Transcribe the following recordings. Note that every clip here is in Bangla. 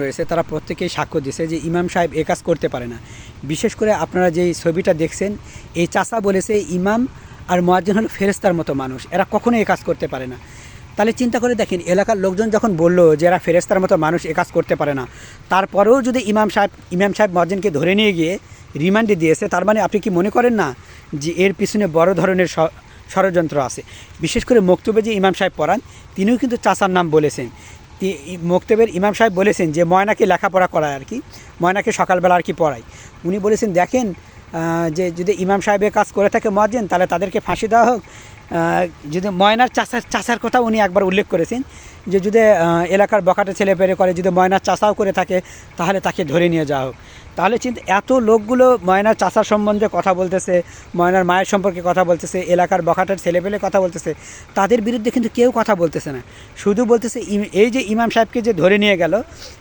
রয়েছে তারা প্রত্যেকেই সাক্ষ্য দিছে যে ইমাম সাহেব এ কাজ করতে পারে না। বিশেষ করে আপনারা যেই ছবিটা দেখছেন, এই চাচা বলেছে ইমাম আর মুয়াজ্জিন হলো ফেরেশতার মতো মানুষ, এরা কখনো এ কাজ করতে পারে না। তাহলে চিন্তা করে দেখেন, এলাকার লোকজন যখন বললো যে এরা ফেরেশতার মতো মানুষ এ কাজ করতে পারে না, তারপরেও যদি ইমাম সাহেব মুয়াজ্জিনকে ধরে নিয়ে গিয়ে রিমান্ডে দিয়েছে, তার মানে আপনি কি মনে করেন না যে এর পিছনে বড় ধরনের ষড়যন্ত্র আছে? বিশেষ করে মক্তবে যে ইমাম সাহেব পড়ান, তিনিও কিন্তু চাচার নাম বলেছেন। মক্তবের ইমাম সাহেব বলেছেন যে ময়নাকে লেখাপড়া করায় আর কি, ময়নাকে সকালবেলা আর কি পড়ায়। উনি বলেছেন দেখেন যে যদি ইমাম সাহেবের কাজ করে থাকে মুয়াজ্জিন, তাহলে তাদেরকে ফাঁসি দেওয়া হোক। যদি ময়নার চাচার কথা উনি একবার উল্লেখ করেছেন যে যদি এলাকার বখাটে ছেলে পেরে করে, যদি ময়নার চাচাও করে থাকে, তাহলে তাকে ধরে নিয়ে যাওয়া হোক। তাহলে চিন্তা, এত লোকগুলো ময়নার চাচার সম্বন্ধে কথা বলতেছে, ময়নার মায়ের সম্পর্কে কথা বলতেছে, এলাকার বখাটের ছেলেপেলে কথা বলতেছে, তাদের বিরুদ্ধে কিন্তু কেউ কথা বলতেছে না। শুধু বলতেছে এই যে ইমাম সাহেবকে যে ধরে নিয়ে গেল,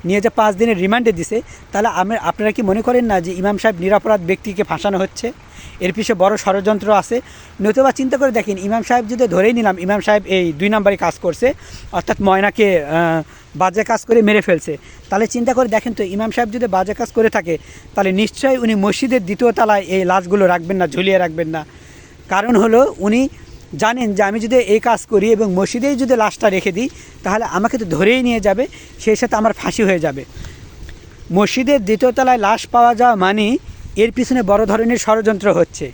নিয়ে যে 5 দিনের রিমান্ডে দিছে, তাহলে আপনারা কি মনে করেন না যে ইমাম সাহেব নিরপরাধ ব্যক্তিকে ফাঁসানো হচ্ছে? এর পিছনে বড় ষড়যন্ত্র আছে। নতুবা চিন্তা করে দেখেন, ইমাম সাহেব যদি ধরেই নিলাম ইমাম সাহেব এই 2 নম্বরই কাজ করছে, অর্থাৎ ময়নাকে বাজে কাজ করে মেরে ফেলছে, তাহলে চিন্তা করে দেখেন তো, ইমাম সাহেব যদি বাজে কাজ করে থাকে, তাহলে নিশ্চয়ই উনি মসজিদের 2য় তলায় এই লাশগুলো রাখবেন না, ঝুলিয়ে রাখবেন না। কারণ হলো উনি জানেন যে আমি যদি এই কাজ করি এবং মসজিদেই যদি লাশটা রেখে দিই, তাহলে আমাকে তো ধরেই নিয়ে যাবে, সেই সাথে আমার ফাঁসি হয়ে যাবে। মসজিদের 2য় তলায় লাশ পাওয়া যাওয়া মানে এর পিছনে বড় ধরনের ষড়যন্ত্র হচ্ছে।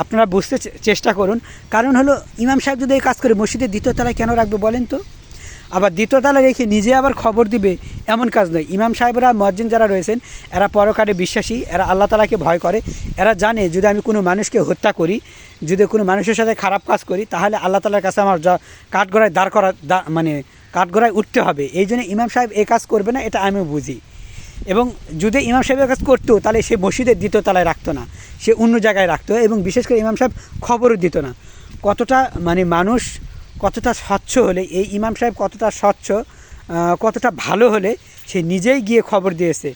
আপনারা বুঝতে চেষ্টা করুন। কারণ হলো ইমাম সাহেব যদি এই কাজ করে মসজিদের 2য় তলায় কেন রাখবে বলেন তো? আবার 2য় তলায় রেখে নিজে আবার খবর দিবে, এমন কাজ নয়। ইমাম সাহেবরা, মুয়াজ্জিন যারা রয়েছেন, এরা পরকালে বিশ্বাসী, এরা আল্লাহ তাআলাকে ভয় করে। এরা জানে যদি আমি কোনো মানুষকে হত্যা করি, যদি কোনো মানুষের সাথে খারাপ কাজ করি, তাহলে আল্লাহ তাআলার কাছে আমার কাঠগড়ায় কাঠগড়ায় উঠতে হবে। এই জন্য ইমাম সাহেব এই কাজ করবে না, এটা আমি বুঝি। এবং যদি ইমাম সাহেবের কাজ করতো, তাহলে সে মসজিদের 2য় তলায় রাখতো না, সে অন্য জায়গায় রাখতো। এবং বিশেষ করে ইমাম সাহেব খবরও দিত না। কতটা মানুষ কতটা স্বচ্ছ হলে, এই ইমাম সাহেব কতটা স্বচ্ছ, কতটা ভালো হলে সে নিজেই গিয়ে খবর দিয়েছে।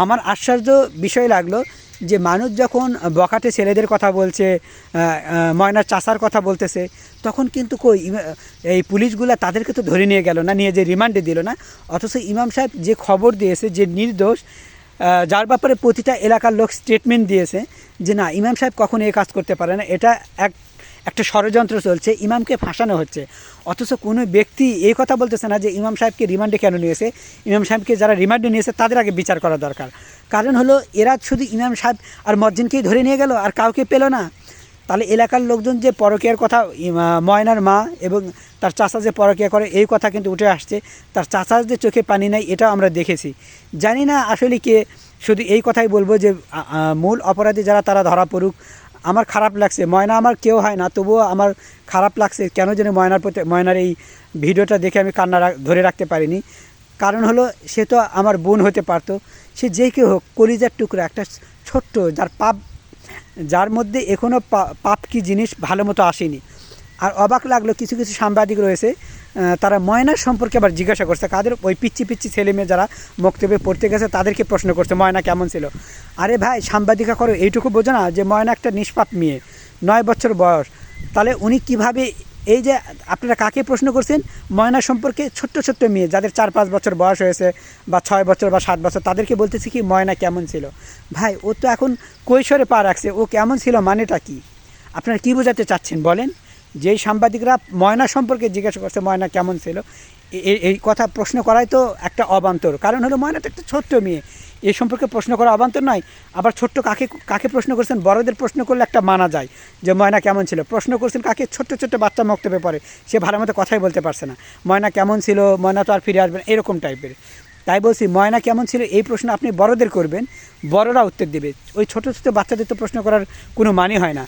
আমার আশ্চর্য বিষয় লাগলো যে মানুষ যখন বখাটে ছেলেদের কথা বলছে, ময়নার চাচার কথা বলতেছে, তখন কিন্তু এই পুলিশগুলা তাদেরকে তো ধরে নিয়ে গেল না, নিয়ে যে রিমান্ডে দিল না। অথচ ইমাম সাহেব যে খবর দিয়েছে, যে নির্দোষ, যার ব্যাপারে প্রতিটা এলাকার লোক স্টেটমেন্ট দিয়েছে যে না, ইমাম সাহেব কখনো এই কাজ করতে পারে না, এটা একটা ষড়যন্ত্র চলছে, ইমামকে ফাঁসানো হচ্ছে। অথচ কোনো ব্যক্তি এই কথা বলতেছে না যে ইমাম সাহেবকে রিমান্ডে কেন নিয়েছে। ইমাম সাহেবকে যারা রিমান্ডে নিয়েছে তাদের আগে বিচার করা দরকার। কারণ হলো এরা শুধু ইমাম সাহেব আর মুয়াজ্জিনকেই ধরে নিয়ে গেল, আর কাউকে পেল না। তাহলে এলাকার লোকজন যে পরকীয়ার কথা, ময়নার মা এবং তার চাচা যে পরকীয়া করে, এই কথা কিন্তু উঠে আসছে। তার চাচার যে চোখে পানি নাই, এটাও আমরা দেখেছি। জানি না আসলে কে, শুধু এই কথাই বলবো যে মূল অপরাধী যারা, তারা ধরা পড়ুক। আমার খারাপ লাগছে, ময়না আমার কেউ হয় না, তবুও আমার খারাপ লাগছে কেন যেন ময়নার এই ভিডিওটা দেখে আমি কান্না ধরে রাখতে পারিনি। কারণ হলো সে তো আমার বোন হতে পারতো, সে যে কেউ হোক, কলিজার টুকরো, একটা ছোট্ট, যার মধ্যে এখনও পাপ কি জিনিস ভালো মতো আসেনি। আর অবাক লাগলো, কিছু কিছু সাংবাদিক রয়েছে, তারা ময়নার সম্পর্কে আবার জিজ্ঞাসা করছে, কাদের? ওই পিচ্ছি ছেলে মেয়ে যারা মক্তবে পড়তে গেছে তাদেরকে প্রশ্ন করছে ময়না কেমন ছিল। আরে ভাই, সাংবাদিকা করো, এইটুকু বোঝো না যে ময়না একটা নিষ্পাপ মেয়ে, 9 বছর বয়স। তাহলে উনি কিভাবে, এই যে আপনারা কাকে প্রশ্ন করছেন ময়না সম্পর্কে? ছোট্ট মেয়ে যাদের 4-5 বছর বয়স হয়েছে, বা 6 বছর বা 7 বছর, তাদেরকে বলতেছি কি ময়না কেমন ছিল? ভাই, ও তো এখন কৈশোরে পা রাখছে, ও কেমন ছিল মানেটা কি? আপনারা কি বোঝাতে চাচ্ছেন বলেন? যেই সাংবাদিকরা ময়না সম্পর্কে জিজ্ঞাসা করছে ময়না কেমন ছিল, এই কথা প্রশ্ন করাই তো একটা অবান্তর। কারণ হলো ময়না তো একটা ছোট্ট মেয়ে, এই সম্পর্কে প্রশ্ন করা অবান্তর নয়। আবার ছোট্ট কাকে প্রশ্ন করছেন? বড়দের প্রশ্ন করলে একটা মানা যায় যে ময়না কেমন ছিল। প্রশ্ন করছেন কাকে? ছোট্ট বাচ্চা মক্তবে পড়ে, সে ভালো মতো কথাই বলতে পারছে না। ময়না কেমন ছিল, ময়না তো আর ফিরে আসবে না, এরকম টাইপের। তাই বলছি, ময়না কেমন ছিল এই প্রশ্ন আপনি বড়দের করবেন, বড়রা উত্তর দেবে। ওই ছোট বাচ্চাদের তো প্রশ্ন করার কোনো মানে হয় না।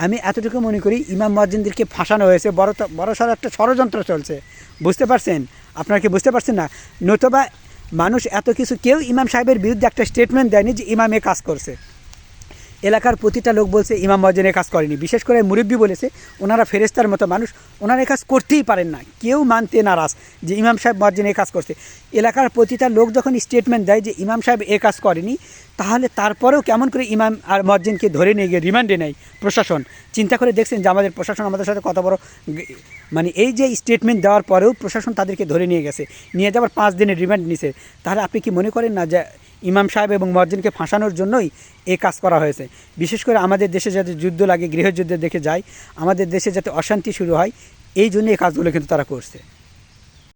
আমি এতটুকু মনে করি ইমাম মুয়াজ্জিনদেরকে ফাঁসানো হয়েছে, বড়সড় একটা ষড়যন্ত্র চলছে। বুঝতে পারছেন? আপনারা কি বুঝতে পারছেন না? নতুবা মানুষ এত কিছু, কেউ ইমাম সাহেবের বিরুদ্ধে একটা স্টেটমেন্ট দেয়নি যে ইমাম এ কাজ করছে। এলাকার প্রতিটা লোক বলছে ইমাম মুয়াজ্জিন এই কাজ করেনি, বিশেষ করে মুরব্বী বলেছে ওনারা ফেরেশতার মতো মানুষ, ওনারা এই কাজ করতেই পারেন না, কেউ মানতে নারাজ যে ইমাম সাহেব মুয়াজ্জিন এই কাজ করছে। এলাকার প্রতিটা লোক যখন স্টেটমেন্ট দেয় যে ইমাম সাহেব এই কাজ করেনি, তাহলে তারপরেও কেমন করে ইমাম আর মুয়াজ্জিনকে ধরে নিয়ে গিয়ে রিমান্ডে নেয় প্রশাসন? চিন্তা করে দেখছেন যে আমাদের প্রশাসন আমাদের সাথে কত বড়, মানে এই যে স্টেটমেন্ট দেওয়ার পরেও প্রশাসন তাদেরকে ধরে নিয়ে গেছে, নিয়ে যাওয়ার 5 দিনের রিমান্ড নিছে। তাহলে আপনি কি মনে করেন না যে ইমাম সাহেব এবং মুয়াজ্জিনকে ফাঁসানোর জন্যই এই কাজ করা হয়েছে? বিশেষ করে আমাদের দেশে যাতে যুদ্ধ লাগে, গৃহযুদ্ধের দেখে যায়, আমাদের দেশে যাতে অশান্তি শুরু হয়, এই জন্য এই কাজগুলো কিন্তু তারা করছে।